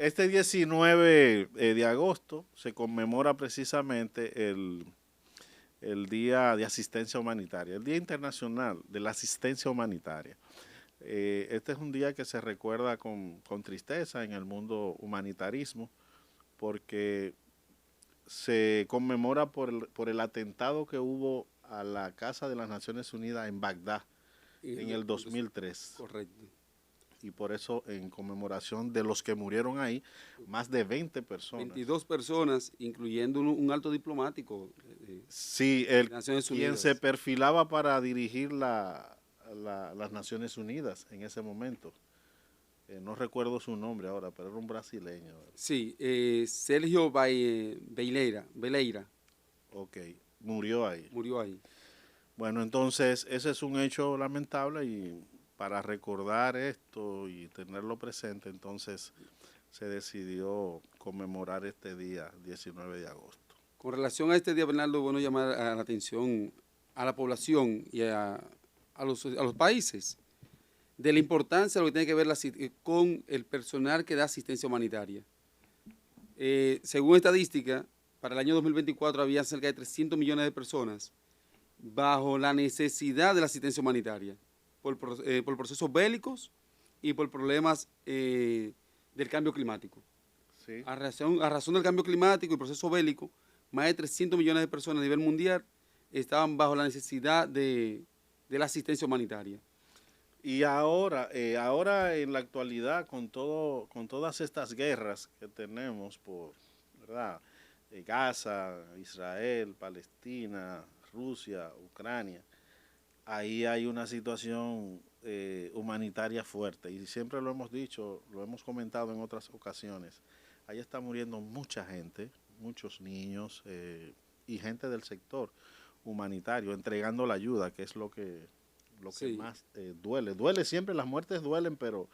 Este 19 de agosto se conmemora precisamente el Día de Asistencia Humanitaria, el Día Internacional de la Asistencia Humanitaria. Este es un día que se recuerda con tristeza en el mundo humanitarismo porque se conmemora por el atentado que hubo a la Casa de las Naciones Unidas en Bagdad en el 2003. Correcto. Y por eso, en conmemoración de los que murieron ahí, más de 20 personas. 22 personas, incluyendo un alto diplomático. Sí, Naciones quien Unidas. se perfilaba para dirigir las Naciones Unidas en ese momento. No recuerdo su nombre ahora, pero era un brasileño. Sí, Sergio Veleira Ok, murió ahí. murió ahí. Bueno, entonces ese es un hecho lamentable y para recordar esto y tenerlo presente, entonces se decidió conmemorar este día, 19 de agosto. Con relación a este día, Bernardo, bueno llamar a la atención a la población y a los países de la importancia de lo que tiene que ver con el personal que da asistencia humanitaria. Según estadística, para el año 2024 había cerca de 300 millones de personas bajo la necesidad de la asistencia humanitaria por procesos bélicos y por problemas del cambio climático. Sí. A razón del cambio climático y proceso bélico, más de 300 millones de personas a nivel mundial estaban bajo la necesidad de la asistencia humanitaria. Y ahora en la actualidad, con todas estas guerras que tenemos por, ¿verdad? Gaza, Israel, Palestina, Rusia, Ucrania, ahí hay una situación humanitaria fuerte. Y siempre lo hemos dicho, lo hemos comentado en otras ocasiones. Ahí está muriendo mucha gente, muchos niños y gente del sector humanitario, entregando la ayuda, que es lo que Sí. más duele. Duele siempre, las muertes duelen, pero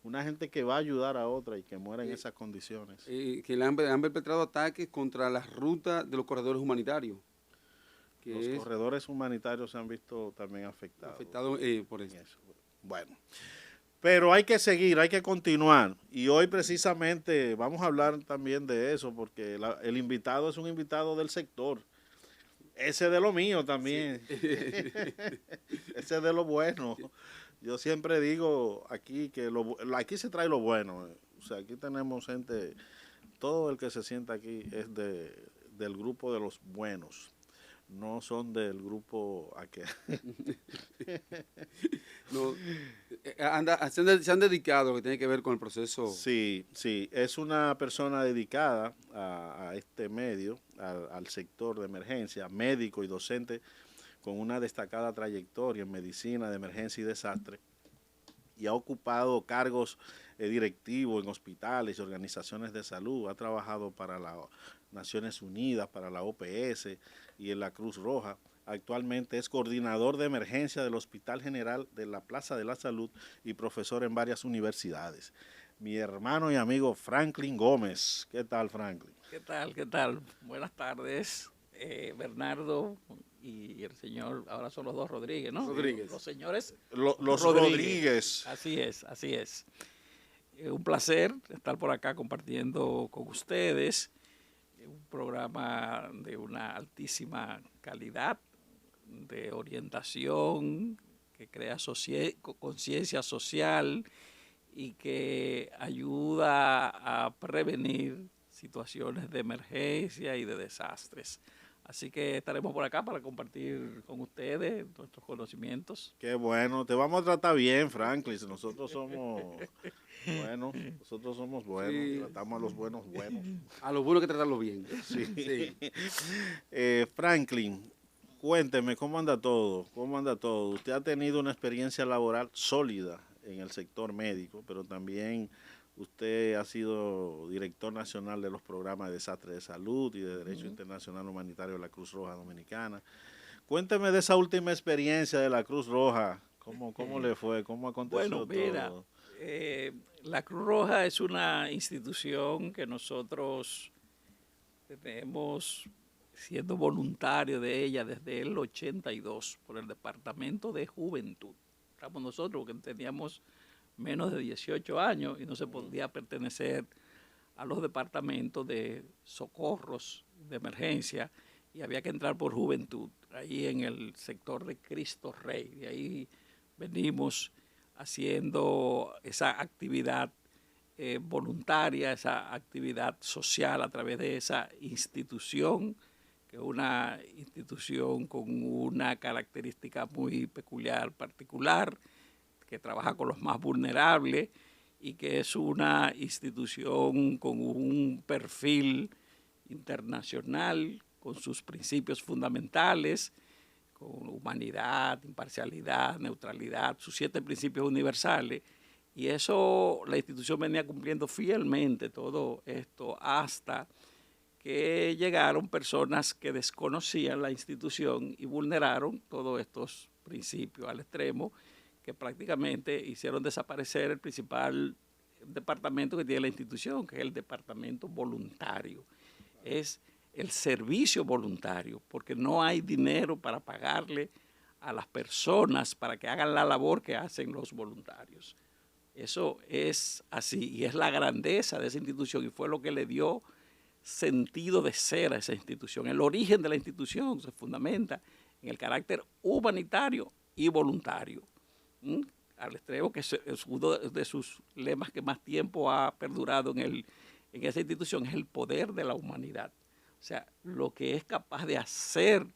una gente que va a ayudar a otra y que muera en esas condiciones. Que le han perpetrado ataques contra las rutas de los corredores humanitarios. Los corredores humanitarios se han visto también afectados. Por eso. Bueno, pero hay que seguir, hay que continuar. Y hoy precisamente vamos a hablar también de eso, porque el invitado es un invitado del sector. Ese de lo mío también. Sí. Ese de lo bueno. Yo siempre digo aquí que aquí se trae lo bueno. O sea, aquí tenemos gente, todo el que se sienta aquí es del grupo de los buenos. No son del grupo aquel. No, se han dedicado a lo que tiene que ver con el proceso. Sí, sí, es una persona dedicada a este medio, al sector de emergencia, médico y docente, con una destacada trayectoria en medicina de emergencia y desastre, y ha ocupado cargos directivos en hospitales y organizaciones de salud. Ha trabajado para las Naciones Unidas, para la OPS y en la Cruz Roja. Actualmente es coordinador de emergencia del Hospital General de la Plaza de la Salud y profesor en varias universidades. Mi hermano y amigo Franklin Gómez. ¿Qué tal, Franklin? ¿Qué tal? ¿Qué tal? Buenas tardes, Bernardo y el señor, ahora son los dos Rodríguez, ¿no? Rodríguez. Los señores. Los Rodríguez. Así es, así es. Un placer estar por acá compartiendo con ustedes un programa de una altísima calidad, de orientación, que crea conciencia social y que ayuda a prevenir situaciones de emergencia y de desastres. Así que estaremos por acá para compartir con ustedes nuestros conocimientos. Qué bueno, te vamos a tratar bien, Franklin. Nosotros somos buenos, sí. Tratamos a los buenos buenos. A los buenos hay que tratarlos bien. Sí. Sí. Franklin, cuénteme, ¿cómo anda todo? ¿Cómo anda todo? Usted ha tenido una experiencia laboral sólida en el sector médico, pero también usted ha sido director nacional de los programas de desastre de salud y de Derecho Internacional Humanitario de la Cruz Roja Dominicana. Cuénteme de esa última experiencia de la Cruz Roja. ¿Cómo le fue? ¿Cómo aconteció todo? La Cruz Roja es una institución que nosotros tenemos siendo voluntario de ella desde el 82 por el Departamento de Juventud. Estamos nosotros que teníamos menos de 18 años y no se podía pertenecer a los departamentos de socorros de emergencia y había que entrar por Juventud, ahí en el sector de Cristo Rey. De ahí venimos haciendo esa actividad voluntaria, esa actividad social a través de esa institución, que es una institución con una característica muy peculiar, particular, que trabaja con los más vulnerables y que es una institución con un perfil internacional, con sus principios fundamentales, con humanidad, imparcialidad, neutralidad, sus 7 principios universales. Y eso la institución venía cumpliendo fielmente todo esto hasta que llegaron personas que desconocían la institución y vulneraron todos estos principios al extremo que prácticamente hicieron desaparecer el principal departamento que tiene la institución, que es el departamento voluntario. Es el servicio voluntario, porque no hay dinero para pagarle a las personas para que hagan la labor que hacen los voluntarios. Eso es así y es la grandeza de esa institución y fue lo que le dio sentido de ser a esa institución. El origen de la institución se fundamenta en el carácter humanitario y voluntario. Al extremo que es uno de sus lemas que más tiempo ha perdurado en esa institución, es el poder de la humanidad. O sea, lo que es capaz de hacer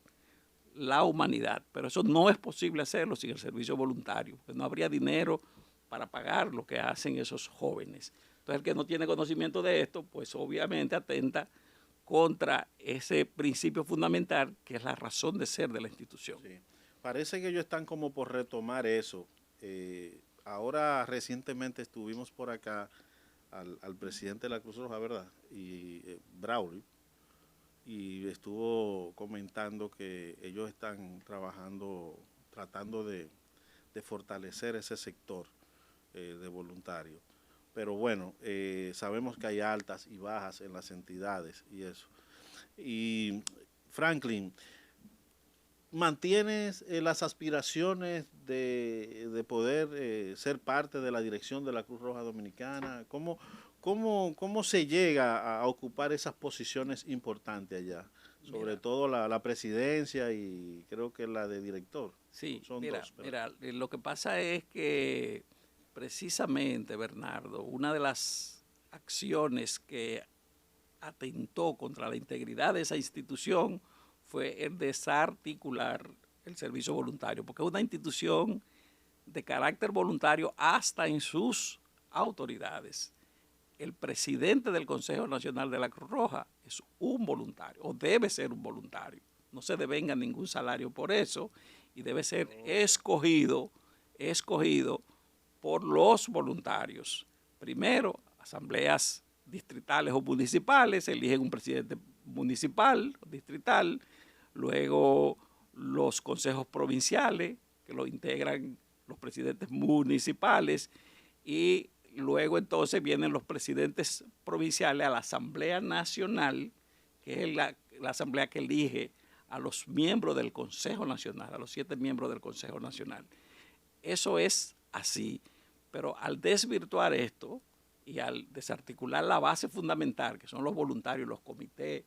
la humanidad, pero eso no es posible hacerlo sin el servicio voluntario, porque no habría dinero para pagar lo que hacen esos jóvenes. Entonces, el que no tiene conocimiento de esto, pues obviamente atenta contra ese principio fundamental que es la razón de ser de la institución. Sí. Parece que ellos están como por retomar eso. Ahora recientemente estuvimos por acá al presidente de la Cruz Roja, ¿verdad? Y Braulio, y estuvo comentando que ellos están trabajando, tratando de fortalecer ese sector de voluntarios. Pero bueno, sabemos que hay altas y bajas en las entidades y eso. Y Franklin, ¿mantienes las aspiraciones de poder ser parte de la dirección de la Cruz Roja Dominicana? ¿Cómo se llega a ocupar esas posiciones importantes allá? Sobre todo la presidencia y creo que la de director. Sí, son mira, dos. mira, lo que pasa es que precisamente, Bernardo, una de las acciones que atentó contra la integridad de esa institución fue el desarticular el servicio voluntario, porque es una institución de carácter voluntario hasta en sus autoridades. El presidente del Consejo Nacional de la Cruz Roja es un voluntario, o debe ser un voluntario. No se devenga ningún salario por eso y debe ser escogido por los voluntarios. Primero, asambleas distritales o municipales eligen un presidente municipal o distrital, luego los consejos provinciales, que lo integran los presidentes municipales, y luego entonces vienen los presidentes provinciales a la Asamblea Nacional, que es la asamblea que elige a los miembros del Consejo Nacional, a los 7 miembros del Consejo Nacional. Eso es así, pero al desvirtuar esto y al desarticular la base fundamental, que son los voluntarios, los comités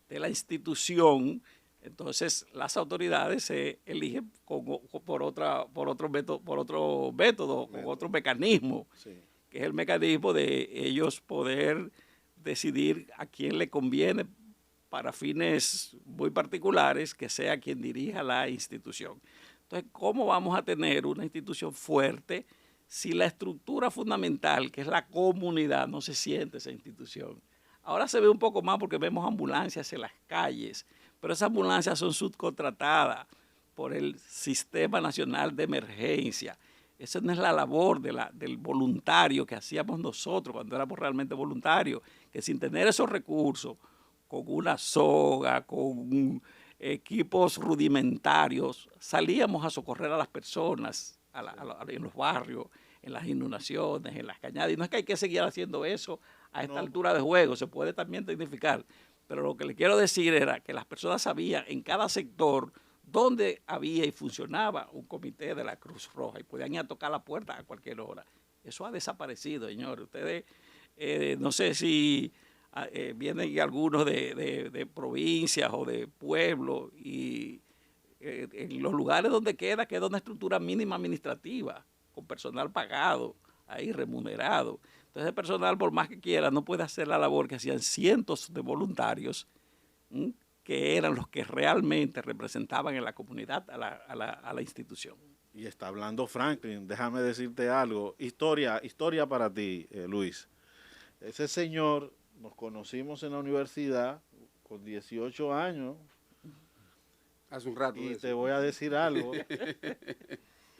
de la institución, entonces las autoridades se eligen por otro método, con otro mecanismo, sí, que es el mecanismo de ellos poder decidir a quién le conviene para fines muy particulares que sea quien dirija la institución. Entonces, ¿cómo vamos a tener una institución fuerte si la estructura fundamental, que es la comunidad, no se siente esa institución? Ahora se ve un poco más porque vemos ambulancias en las calles, pero esas ambulancias son subcontratadas por el Sistema Nacional de Emergencia. Esa no es la labor del voluntario que hacíamos nosotros cuando éramos realmente voluntarios, que sin tener esos recursos, con una soga, con equipos rudimentarios, salíamos a socorrer a las personas en los barrios, en las inundaciones, en las cañadas. Y no es que hay que seguir haciendo eso a esta altura de juego, se puede también tecnificar. Pero lo que le quiero decir era que las personas sabían en cada sector dónde había y funcionaba un comité de la Cruz Roja y podían ir a tocar la puerta a cualquier hora. Eso ha desaparecido, señores. Ustedes no sé si vienen algunos de provincias o de pueblos y en los lugares donde queda una estructura mínima administrativa, con personal pagado, ahí remunerado. Entonces el personal, por más que quiera, no puede hacer la labor que hacían cientos de voluntarios, que eran los que realmente representaban en la comunidad a la institución. Y está hablando Franklin, déjame decirte algo. Historia para ti, Luis. Ese señor, nos conocimos en la universidad con 18 años. Hace un rato. Y te voy a decir algo.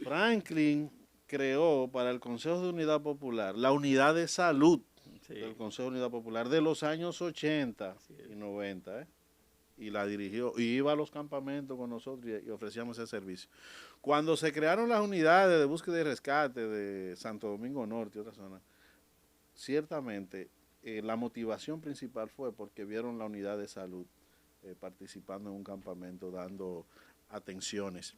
Franklin creó para el Consejo de Unidad Popular la unidad de salud del Consejo de Unidad Popular de los años 80 y 90, y la dirigió, y iba a los campamentos con nosotros y ofrecíamos ese servicio. Cuando se crearon las unidades de búsqueda y rescate de Santo Domingo Norte y otras zonas, ciertamente la motivación principal fue porque vieron la unidad de salud participando en un campamento, dando atenciones.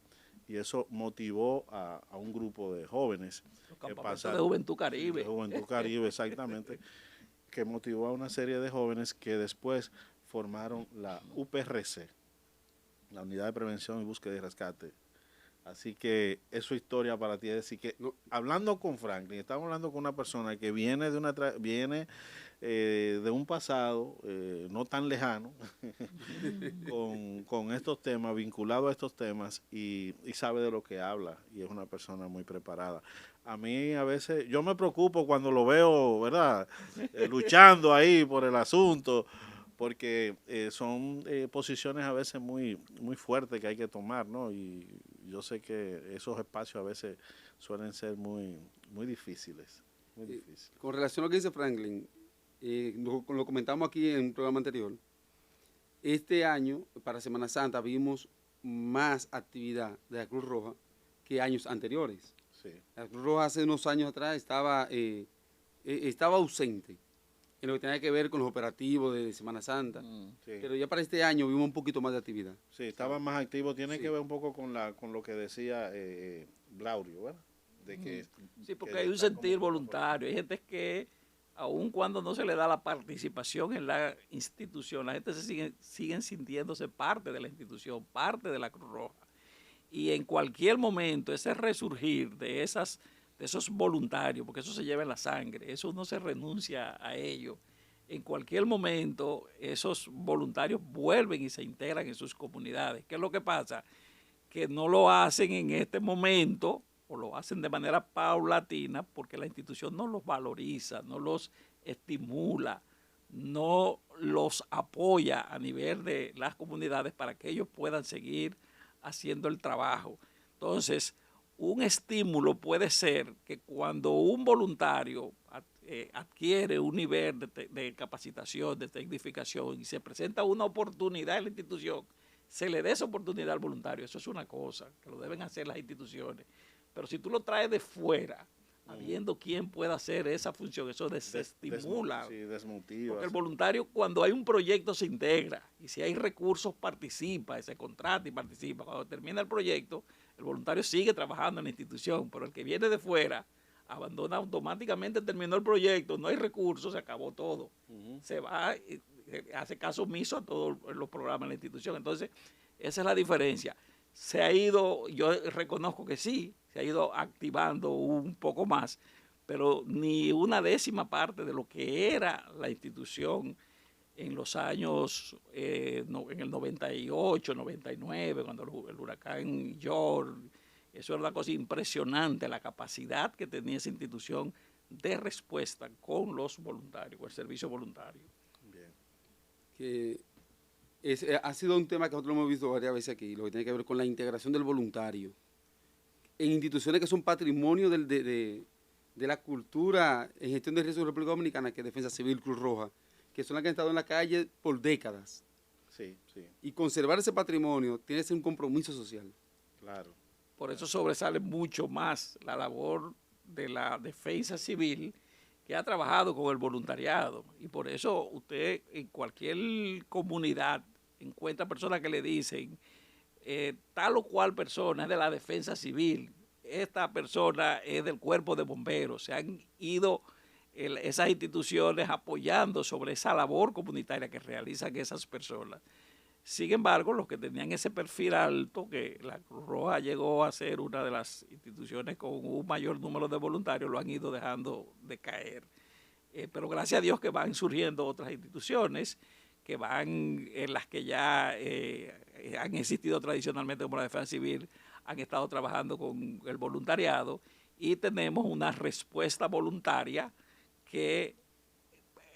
Y eso motivó a un grupo de jóvenes. Los campamentos de Juventud Caribe. De Juventud Caribe, exactamente. Que motivó a una serie de jóvenes que después formaron la UPRC, la Unidad de Prevención y Búsqueda y Rescate. Así que eso es historia para ti. Es decir, que hablando con Franklin, estamos hablando con una persona que viene de un pasado no tan lejano con estos temas, vinculado a estos temas y sabe de lo que habla y es una persona muy preparada. A mí a veces, yo me preocupo cuando lo veo, ¿verdad? Luchando ahí por el asunto, porque son posiciones a veces muy fuertes que hay que tomar, ¿no? Y yo sé que esos espacios a veces suelen ser muy difíciles. Muy difíciles. Con relación a lo que dice Franklin, lo comentamos aquí en un programa anterior, este año, para Semana Santa, vimos más actividad de la Cruz Roja que años anteriores. Sí. La Cruz Roja hace unos años atrás estaba ausente en lo que tenía que ver con los operativos de Semana Santa, Sí. pero ya para este año vimos un poquito más de actividad. Sí, estaba más activo. Tiene que ver un poco con lo que decía Blaurio, ¿verdad? De que, sí, porque hay un sentir voluntario. Hay gente que, aun cuando no se le da la participación en la institución, la gente siguen sintiéndose parte de la institución, parte de la Cruz Roja. Y en cualquier momento, ese resurgir de esos voluntarios, porque eso se lleva en la sangre, eso no se renuncia a ello. En cualquier momento, esos voluntarios vuelven y se integran en sus comunidades. ¿Qué es lo que pasa? Que no lo hacen en este momento, o lo hacen de manera paulatina, porque la institución no los valoriza, no los estimula, no los apoya a nivel de las comunidades para que ellos puedan seguir haciendo el trabajo. Entonces, un estímulo puede ser que cuando un voluntario adquiere un nivel de capacitación, de tecnificación y se presenta una oportunidad en la institución, se le dé esa oportunidad al voluntario. Eso es una cosa que lo deben hacer las instituciones. Pero si tú lo traes de fuera, habiendo quién pueda hacer esa función, eso desestimula. Sí, desmotiva. Porque el voluntario, cuando hay un proyecto, se integra. Y si hay recursos, participa, se contrata y participa. Cuando termina el proyecto, el voluntario sigue trabajando en la institución, pero el que viene de fuera abandona automáticamente, terminó el proyecto, no hay recursos, se acabó todo. Se va, hace caso omiso a todos los programas de la institución. Entonces, esa es la diferencia. Se ha ido, yo reconozco que sí, se ha ido activando un poco más, pero ni una décima parte de lo que era la institución en los años, en el 98, 99, cuando el huracán George, eso era una cosa impresionante, la capacidad que tenía esa institución de respuesta con los voluntarios, con el servicio voluntario. Bien. Que ha sido un tema que nosotros hemos visto varias veces aquí, lo que tiene que ver con la integración del voluntario en instituciones que son patrimonio de la cultura en gestión de riesgos de la República Dominicana, que es Defensa Civil, Cruz Roja, que son las que han estado en la calle por décadas. Sí, sí. Y conservar ese patrimonio tiene que ser un compromiso social. Claro. Por eso sobresale mucho más la labor de la Defensa Civil, que ha trabajado con el voluntariado. Y por eso usted en cualquier comunidad encuentra personas que le dicen, tal o cual persona es de la Defensa Civil, esta persona es del Cuerpo de Bomberos, se han ido esas instituciones apoyando sobre esa labor comunitaria que realizan esas personas. Sin embargo, los que tenían ese perfil alto, que la Cruz Roja llegó a ser una de las instituciones con un mayor número de voluntarios, lo han ido dejando de caer. Pero gracias a Dios que van surgiendo otras instituciones que van en las que ya han existido tradicionalmente como la Defensa Civil, han estado trabajando con el voluntariado y tenemos una respuesta voluntaria que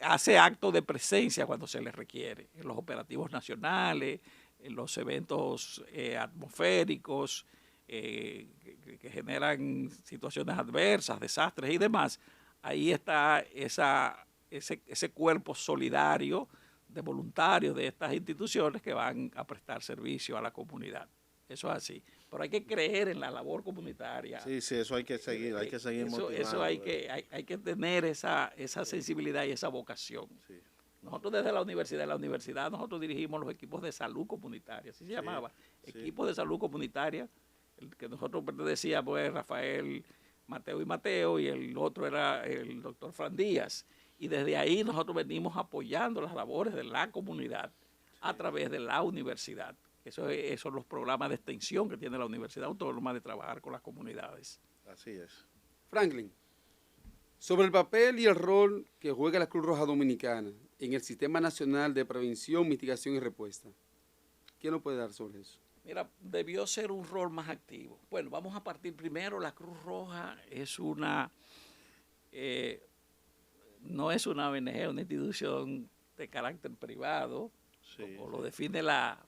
hace acto de presencia cuando se le requiere, en los operativos nacionales, en los eventos atmosféricos que generan situaciones adversas, desastres y demás. Ahí está ese cuerpo solidario de voluntarios de estas instituciones que van a prestar servicio a la comunidad. Eso es así. Pero hay que creer en la labor comunitaria. Sí, eso hay que seguir motivando. Eso hay que tener esa sensibilidad y esa vocación. Sí. Nosotros desde la universidad nosotros dirigimos los equipos de salud comunitaria, así se llamaba, equipos de salud comunitaria, el que nosotros pertenecíamos pues Rafael, Mateo y el otro era el doctor Fran Díaz. Y desde ahí nosotros venimos apoyando las labores de la comunidad a través de la universidad. Esos son los programas de extensión que tiene la Universidad Autónoma de trabajar con las comunidades. Así es. Franklin, sobre el papel y el rol que juega la Cruz Roja Dominicana en el Sistema Nacional de Prevención, Mitigación y Respuesta, ¿qué nos puede dar sobre eso? Mira, debió ser un rol más activo. Bueno, vamos a partir primero. La Cruz Roja es no es una ONG, una institución de carácter privado, como lo define la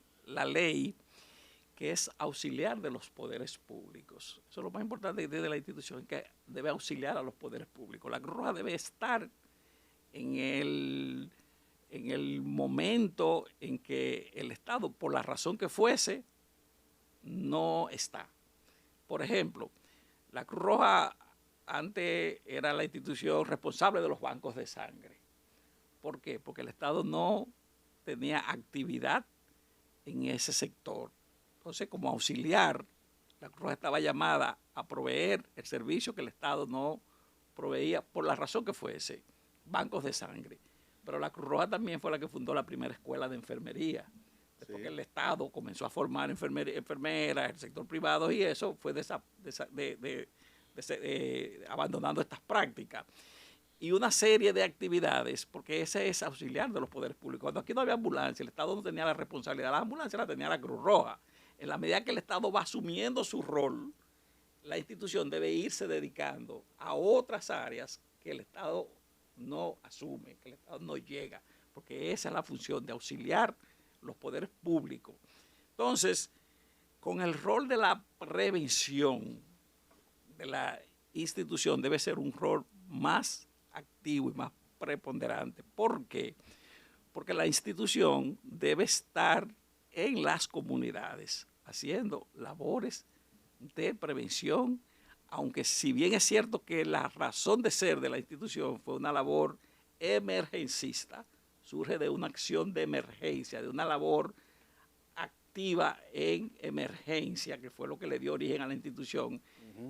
ley, que es auxiliar de los poderes públicos. Eso es lo más importante de la institución, que debe auxiliar a los poderes públicos. La Cruz Roja debe estar en el momento en que el Estado, por la razón que fuese, no está. Por ejemplo, la Cruz Roja antes era la institución responsable de los bancos de sangre. ¿Por qué? Porque el Estado no tenía actividad en ese sector. Entonces, como auxiliar, la Cruz Roja estaba llamada a proveer el servicio que el Estado no proveía por la razón que fuese, bancos de sangre. Pero la Cruz Roja también fue la que fundó la primera escuela de enfermería. Después que el Estado comenzó a formar enfermeras, el sector privado, y eso fue abandonando estas prácticas. Y una serie de actividades, porque ese es auxiliar de los poderes públicos. Cuando aquí no había ambulancia, el Estado no tenía la responsabilidad, la ambulancia la tenía la Cruz Roja. En la medida que el Estado va asumiendo su rol, la institución debe irse dedicando a otras áreas que el Estado no asume, que el Estado no llega, porque esa es la función de auxiliar los poderes públicos. Entonces, con el rol de la prevención de la institución debe ser un rol más activo y más preponderante. ¿Por qué? Porque la institución debe estar en las comunidades haciendo labores de prevención, aunque si bien es cierto que la razón de ser de la institución fue una labor emergencista, surge de una acción de emergencia, de una labor activa en emergencia, que fue lo que le dio origen a la institución.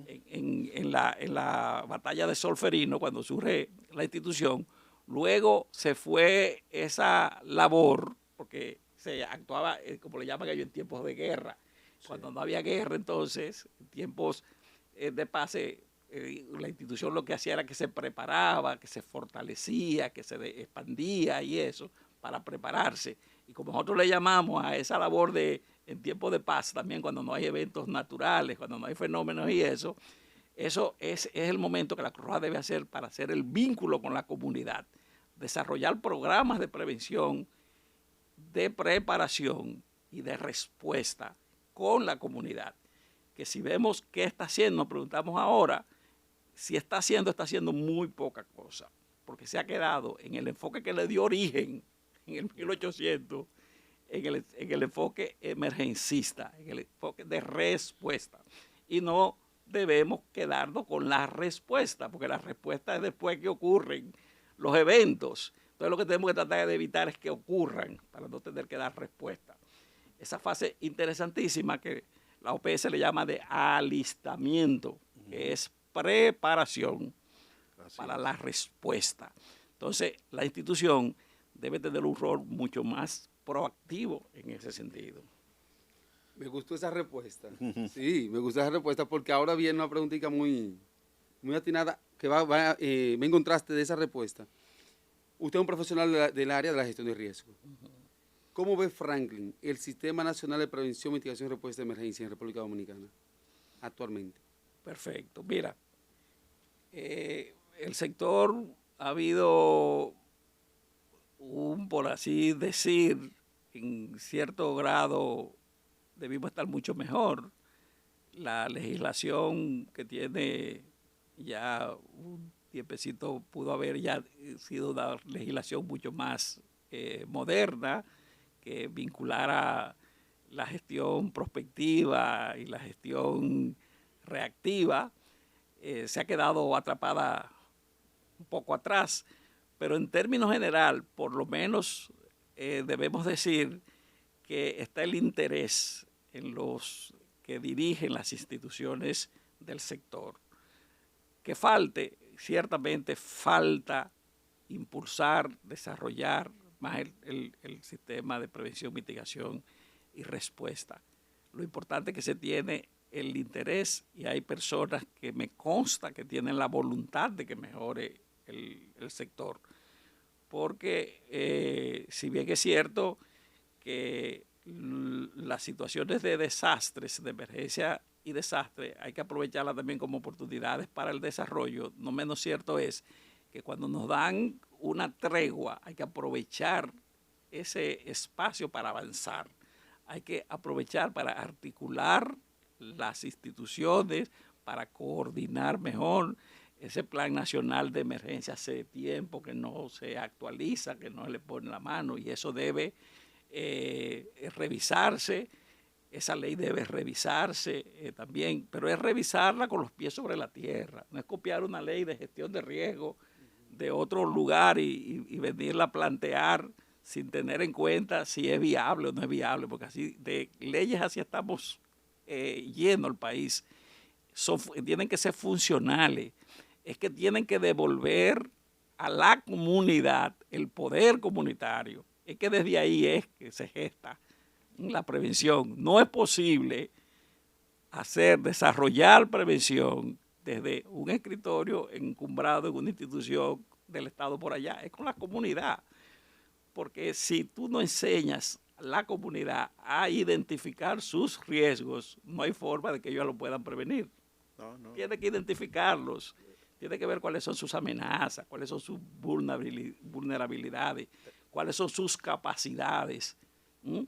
En la batalla de Solferino, cuando surge la institución, luego se fue esa labor, porque se actuaba, como le llaman ellos, en tiempos de guerra. Cuando no había guerra, entonces, en tiempos de paz, la institución lo que hacía era que se preparaba, que se fortalecía, que se expandía y eso, para prepararse. Y como nosotros le llamamos a esa labor en tiempos de paz, también cuando no hay eventos naturales, cuando no hay fenómenos y eso es el momento que la Cruz Roja debe hacer para hacer el vínculo con la comunidad, desarrollar programas de prevención, de preparación y de respuesta con la comunidad. Que si vemos qué está haciendo, nos preguntamos ahora, si está haciendo muy poca cosa, porque se ha quedado en el enfoque que le dio origen en el 1800, en el enfoque emergencista, en el enfoque de respuesta. Y no debemos quedarnos con la respuesta, porque la respuesta es después que ocurren los eventos. Entonces lo que tenemos que tratar de evitar es que ocurran, para no tener que dar respuesta. Esa fase interesantísima que la OPS le llama de alistamiento, que es preparación, para la respuesta. Entonces, la institución debe tener un rol mucho más proactivo en ese sentido. Me gustó esa respuesta. Sí, me gustó esa respuesta porque ahora viene una preguntita muy atinada que me encontraste de esa respuesta. Usted es un profesional del área de la gestión de riesgo. ¿Cómo ve Franklin el Sistema Nacional de Prevención, Mitigación y Respuesta de Emergencia en República Dominicana actualmente? Perfecto. Mira, el sector ha habido por así decir, en cierto grado debimos estar mucho mejor. La legislación que tiene ya un tiempecito pudo haber ya sido una legislación mucho más moderna, que vinculara la gestión prospectiva y la gestión reactiva. Se ha quedado atrapada un poco atrás, pero en términos general, por lo menos debemos decir que está el interés en los que dirigen las instituciones del sector. Que ciertamente falta impulsar, desarrollar más el sistema de prevención, mitigación y respuesta. Lo importante es que se tiene el interés y hay personas que me consta que tienen la voluntad de que mejore el sector. Porque si bien es cierto que las situaciones de desastres, de emergencia y desastre, hay que aprovecharlas también como oportunidades para el desarrollo, no menos cierto es que cuando nos dan una tregua hay que aprovechar ese espacio para avanzar. Hay que aprovechar para articular las instituciones, para coordinar mejor. Ese plan nacional de emergencia hace tiempo que no se actualiza, que no le pone la mano, y eso debe revisarse. Esa ley debe revisarse también, pero es revisarla con los pies sobre la tierra. No es copiar una ley de gestión de riesgo de otro lugar y venirla a plantear sin tener en cuenta si es viable o no es viable, porque así de leyes así estamos yendo al país. Tienen que ser funcionales. Es que tienen que devolver a la comunidad el poder comunitario. Es que desde ahí es que se gesta la prevención. No es posible desarrollar prevención desde un escritorio encumbrado en una institución del Estado por allá. Es con la comunidad. Porque si tú no enseñas a la comunidad a identificar sus riesgos, no hay forma de que ellos lo puedan prevenir. No. Tiene que identificarlos. Tiene que ver cuáles son sus amenazas, cuáles son sus vulnerabilidades, cuáles son sus capacidades.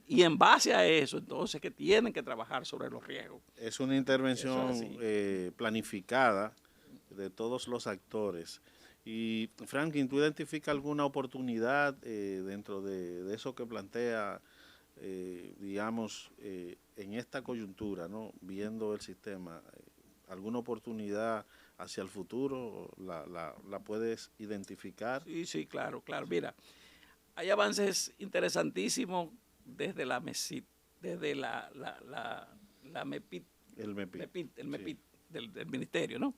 Y en base a eso, entonces, que tienen que trabajar sobre los riesgos. Es una intervención planificada de todos los actores. Y, Franklin, ¿tú identificas alguna oportunidad dentro de eso que plantea, digamos, en esta coyuntura, ¿no? Viendo el sistema, alguna oportunidad hacia el futuro, ¿la puedes identificar? Sí, claro. Mira, hay avances interesantísimos desde la MESIT, desde la MEPIT, el MEPIT del ministerio, ¿no?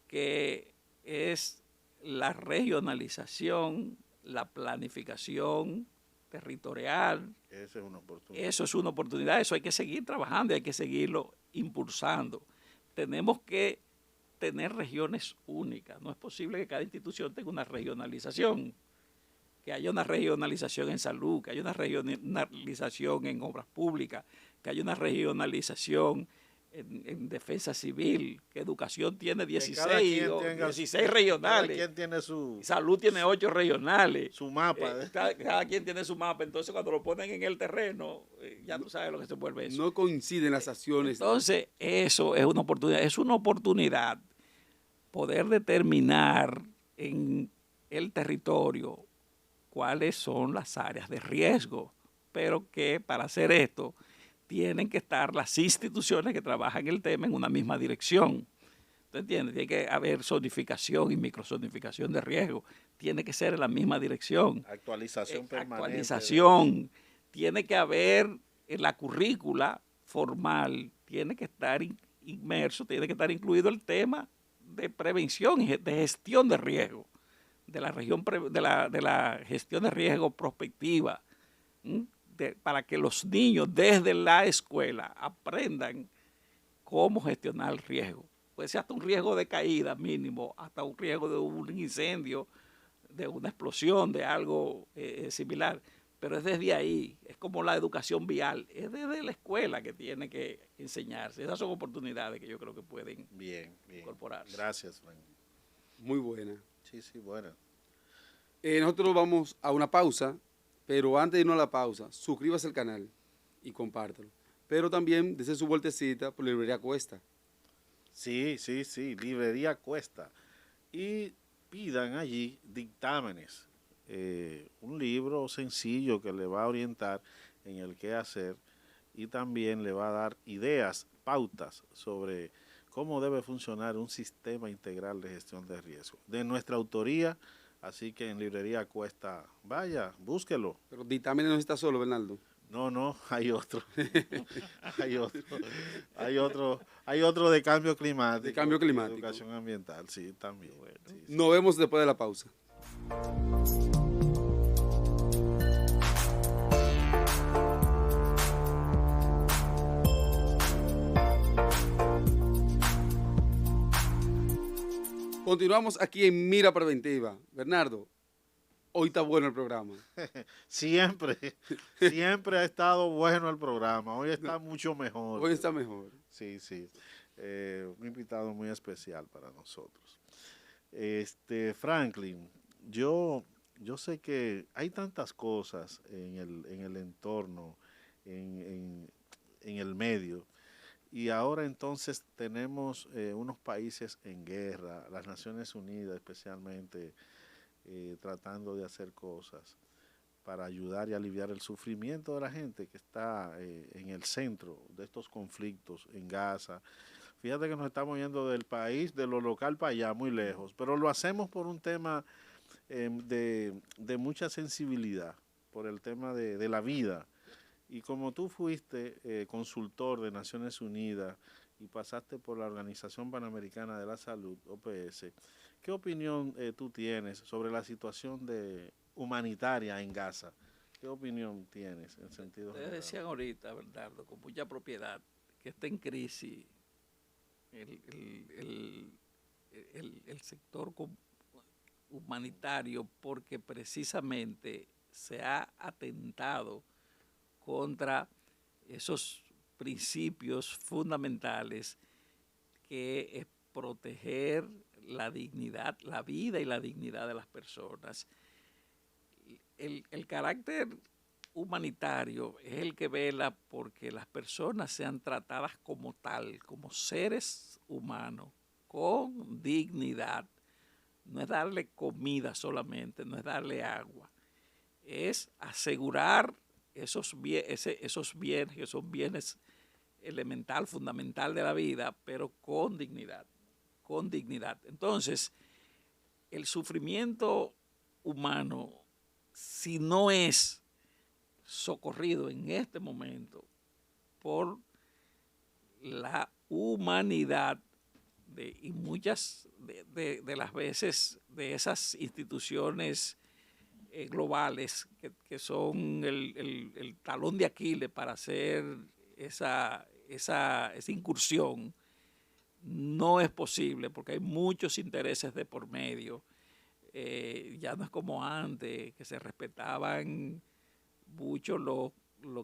Que es la regionalización, la planificación territorial. Esa es una oportunidad. Eso es una oportunidad, eso hay que seguir trabajando y hay que seguirlo impulsando. Tenemos que tener regiones únicas. No es posible que cada institución tenga una regionalización, que haya una regionalización en salud, que haya una regionalización en obras públicas, que haya una regionalización en defensa civil, que educación tiene 16 regionales. Cada quien tiene su... Salud tiene 8 regionales. Su mapa. Cada quien tiene su mapa. Entonces, cuando lo ponen en el terreno, ya tú sabes lo que se vuelve eso. No coinciden las acciones. Entonces, eso es una oportunidad. Es una oportunidad poder determinar en el territorio cuáles son las áreas de riesgo, pero que para hacer esto tienen que estar las instituciones que trabajan el tema en una misma dirección. ¿Tú entiendes? Tiene que haber zonificación y microzonificación de riesgo. Tiene que ser en la misma dirección. Actualización permanente. Actualización. Tiene que haber en la currícula formal, tiene que estar inmerso, tiene que estar incluido el tema de prevención y de gestión de riesgo, de la de la gestión de riesgo prospectiva, para que los niños desde la escuela aprendan cómo gestionar el riesgo. Puede ser hasta un riesgo de caída mínimo, hasta un riesgo de un incendio, de una explosión, de algo similar. Pero es desde ahí, es como la educación vial, es desde la escuela que tiene que enseñarse. Esas son oportunidades que yo creo que pueden incorporarse. Gracias, Frank. Muy buena. Sí, sí, buena. Nosotros vamos a una pausa, pero antes de irnos a la pausa, suscríbase al canal y compártelo. Pero también desde su vueltecita por Librería Cuesta. Sí, sí, sí, Librería Cuesta. Y pidan allí dictámenes. Un libro sencillo que le va a orientar en el qué hacer y también le va a dar ideas, pautas sobre cómo debe funcionar un sistema integral de gestión de riesgo. De nuestra autoría, así que en Librería Cuesta, vaya, búsquelo. Pero dictámenes no está solo, Bernardo. No, no, hay otro. hay otro de cambio climático. De cambio climático. Educación ambiental, sí, también. Bueno, sí, sí. Nos vemos después de la pausa. Continuamos aquí en Mira Preventiva. Bernardo, hoy está bueno el programa. Siempre ha estado bueno el programa. Hoy está mucho mejor. Hoy está mejor. Sí, sí. Un invitado muy especial para nosotros. Franklin, yo sé que hay tantas cosas en el entorno, en el medio, y ahora entonces tenemos unos países en guerra, las Naciones Unidas especialmente, tratando de hacer cosas para ayudar y aliviar el sufrimiento de la gente que está en el centro de estos conflictos en Gaza. Fíjate que nos estamos yendo del país, de lo local para allá, muy lejos, pero lo hacemos por un tema de mucha sensibilidad, por el tema de la vida. Y como tú fuiste consultor de Naciones Unidas y pasaste por la Organización Panamericana de la Salud, OPS, ¿qué opinión tú tienes sobre la situación humanitaria en Gaza? ¿Qué opinión tienes en sentido general? Ustedes decían ahorita, Bernardo, con mucha propiedad, que está en crisis el sector humanitario porque precisamente se ha atentado contra esos principios fundamentales que es proteger la dignidad, la vida y la dignidad de las personas. El carácter humanitario es el que vela porque las personas sean tratadas como tal, como seres humanos, con dignidad. No es darle comida solamente, no es darle agua, es asegurar esos bienes que son bienes elemental, fundamental de la vida, pero con dignidad, con dignidad. Entonces, el sufrimiento humano, si no es socorrido en este momento por la humanidad y muchas de las veces de esas instituciones globales que son el talón de Aquiles para hacer esa incursión, no es posible porque hay muchos intereses de por medio. Ya no es como antes, que se respetaban mucho lo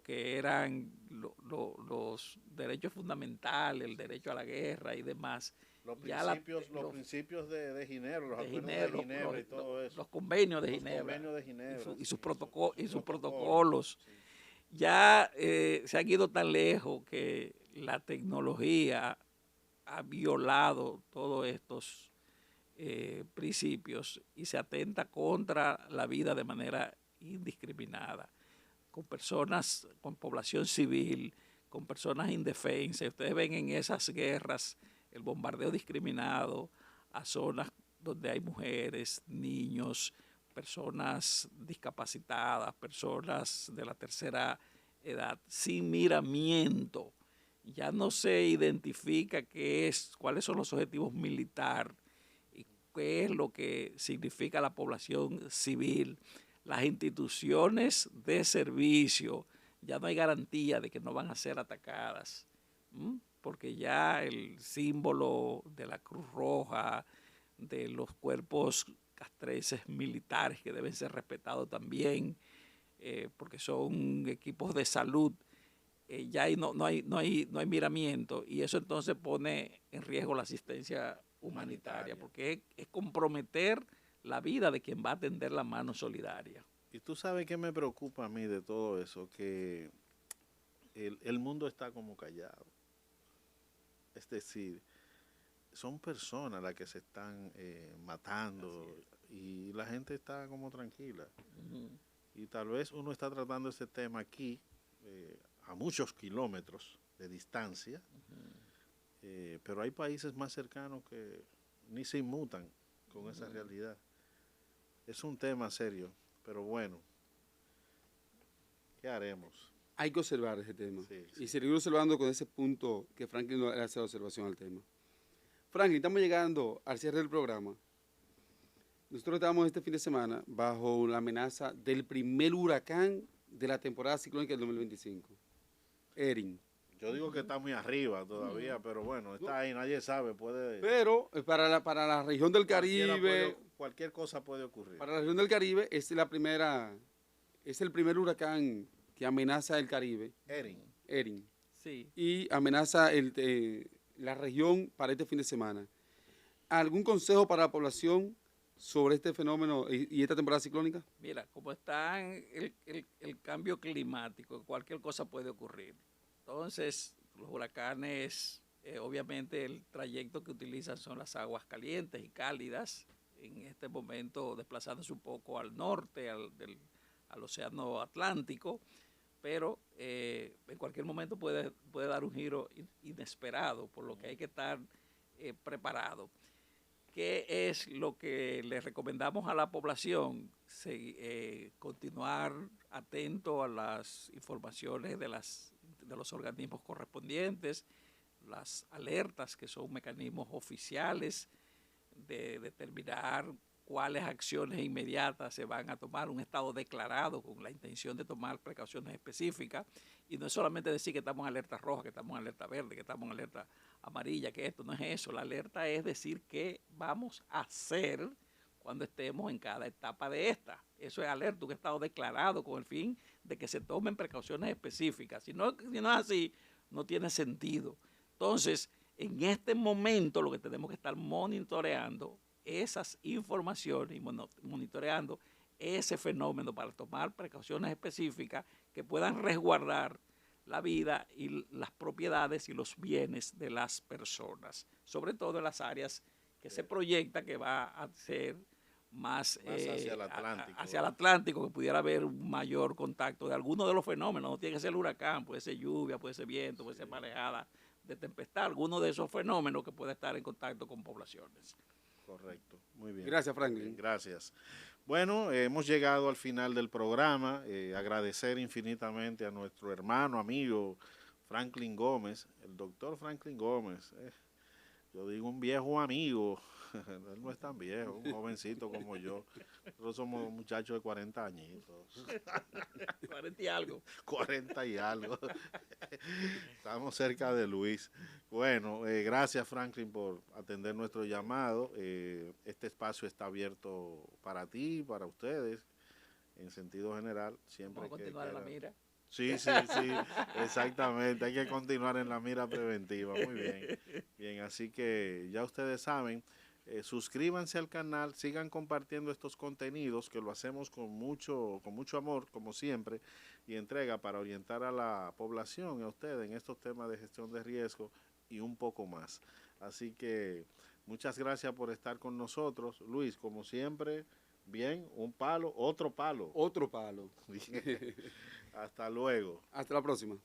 que eran los derechos fundamentales, el derecho a la guerra y demás. Los principios de Ginebra, los acuerdos de Ginebra y todo eso. Los convenios de Ginebra. Y sus protocolos. protocolos. Sí. Ya se han ido tan lejos que la tecnología ha violado todos estos principios y se atenta contra la vida de manera indiscriminada, con personas, con población civil, con personas indefensas. Ustedes ven en esas guerras el bombardeo discriminado a zonas donde hay mujeres, niños, personas discapacitadas, personas de la tercera edad, sin miramiento. Ya no se identifica cuáles son los objetivos militares, qué es lo que significa la población civil, las instituciones de servicio, ya no hay garantía de que no van a ser atacadas, porque ya el símbolo de la Cruz Roja, de los cuerpos castrenses militares que deben ser respetados también, porque son equipos de salud, ya no hay miramiento, y eso entonces pone en riesgo la asistencia humanitaria, porque es comprometer la vida de quien va a atender la mano solidaria. Y tú sabes qué me preocupa a mí de todo eso, que el mundo está como callado. Es decir, son personas las que se están matando y la gente está como tranquila. Y tal vez uno está tratando este tema aquí a muchos kilómetros de distancia, pero hay países más cercanos que ni se inmutan con esa realidad. Es un tema serio, pero bueno, ¿qué haremos? Hay que observar ese tema Sí. y seguir observando con ese punto que Franklin le hace la observación al tema. Franklin, estamos llegando al cierre del programa. Nosotros estamos este fin de semana bajo la amenaza del primer huracán de la temporada ciclónica del 2025, Erin. Yo digo que está muy arriba todavía, pero bueno, está ahí, nadie sabe, puede... Pero para la región del Caribe, cualquier cosa puede ocurrir. para la región del Caribe es el primer huracán que amenaza el Caribe, Erin, Sí. y amenaza la región para este fin de semana. ¿Algún consejo para la población sobre este fenómeno y esta temporada ciclónica? Mira, como está el cambio climático, cualquier cosa puede ocurrir. Entonces, los huracanes, obviamente el trayecto que utilizan son las aguas calientes y cálidas, en este momento desplazándose un poco al norte, al océano Atlántico, pero en cualquier momento puede dar un giro inesperado, por lo que hay que estar preparado. ¿Qué es lo que le recomendamos a la población? Continuar atento a las informaciones de los organismos correspondientes, las alertas, que son mecanismos oficiales de determinar cuáles acciones inmediatas se van a tomar, un estado declarado con la intención de tomar precauciones específicas, y no es solamente decir que estamos en alerta roja, que estamos en alerta verde, que estamos en alerta amarilla, que esto no es eso. La alerta es decir qué vamos a hacer cuando estemos en cada etapa de esta. Eso es alerta, un estado declarado con el fin de que se tomen precauciones específicas. Si no es así, no tiene sentido. Entonces, en este momento lo que tenemos que estar monitoreando esas informaciones y monitoreando ese fenómeno para tomar precauciones específicas que puedan resguardar la vida y las propiedades y los bienes de las personas, sobre todo en las áreas que se proyecta que va a ser más hacia el Atlántico, que pudiera haber un mayor contacto de alguno de los fenómenos. No tiene que ser el huracán, puede ser lluvia, puede ser viento, puede ser marejada de tempestad, alguno de esos fenómenos que puede estar en contacto con poblaciones. Correcto, muy bien. Gracias, Franklin. Gracias. Bueno, hemos llegado al final del programa. Agradecer infinitamente a nuestro hermano, amigo Franklin Gómez, el doctor Franklin Gómez. Yo digo un viejo amigo, él no es tan viejo, un jovencito como yo. Nosotros somos muchachos de 40 añitos. 40 y algo. 40 y algo. Estamos cerca de Luis. Bueno, gracias Franklin por atender nuestro llamado. Este espacio está abierto para ti, para ustedes, en sentido general. Siempre Vamos a continuar en la mira. Sí, exactamente. Hay que continuar en la mira preventiva. Muy bien. Bien, así que ya ustedes saben, suscríbanse al canal, sigan compartiendo estos contenidos que lo hacemos con mucho amor, como siempre, y entrega para orientar a la población y a ustedes en estos temas de gestión de riesgo y un poco más. Así que muchas gracias por estar con nosotros. Luis, como siempre, bien, un palo, otro palo. Otro palo. Hasta luego. Hasta la próxima.